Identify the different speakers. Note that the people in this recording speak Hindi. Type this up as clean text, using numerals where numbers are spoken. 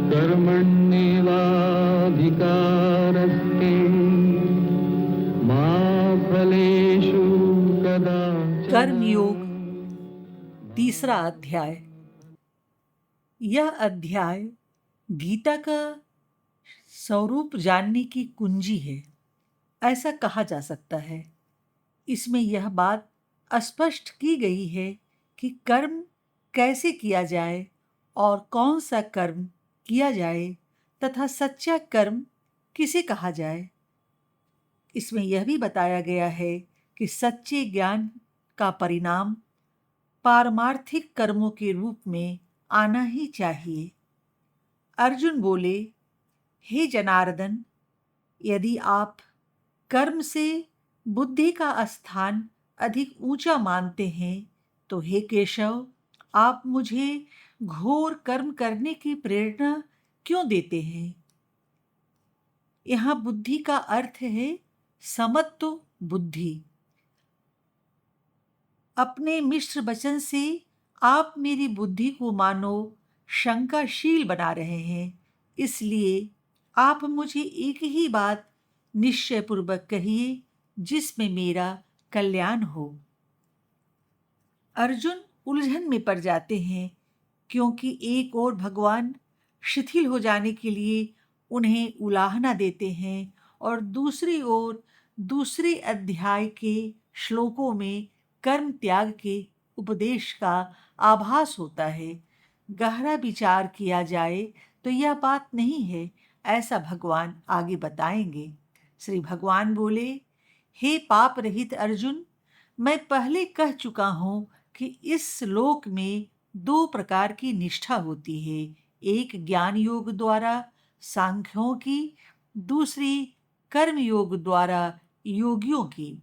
Speaker 1: कर्मण्येवाधिकारस्ते मा फलेषु कदाचन।
Speaker 2: कर्म योग, तीसरा अध्याय। यह अध्याय गीता का स्वरूप जानने की कुंजी है, ऐसा कहा जा सकता है। इसमें यह बात स्पष्ट की गई है कि कर्म कैसे किया जाए और कौन सा कर्म किया जाए तथा सच्चा कर्म किसे कहा जाए। इसमें यह भी बताया गया है कि सच्चे ज्ञान का परिणाम पारमार्थिक कर्मों के रूप में आना ही चाहिए। अर्जुन बोले, हे जनार्दन, यदि आप कर्म से बुद्धि का स्थान अधिक ऊंचा मानते हैं तो हे केशव, आप मुझे घोर कर्म करने की प्रेरणा क्यों देते हैं। यहाँ बुद्धि का अर्थ है समत्व बुद्धि। अपने मिश्र वचन से आप मेरी बुद्धि को मानो शंकाशील बना रहे हैं, इसलिए आप मुझे एक ही बात निश्चय पूर्वक कहिए जिसमें मेरा कल्याण हो। अर्जुन उलझन में पड़ जाते हैं, क्योंकि एक ओर भगवान शिथिल हो जाने के लिए उन्हें उलाहना देते हैं और दूसरी ओर दूसरे अध्याय के श्लोकों में कर्म त्याग के उपदेश का आभास होता है। गहरा विचार किया जाए तो यह बात नहीं है, ऐसा भगवान आगे बताएंगे। श्री भगवान बोले, हे पाप रहित अर्जुन, मैं पहले कह चुका हूं कि इस लोक में दो प्रकार की निष्ठा होती है, एक ज्ञान योग द्वारा सांख्यों की, दूसरी कर्म योग द्वारा योगियों की।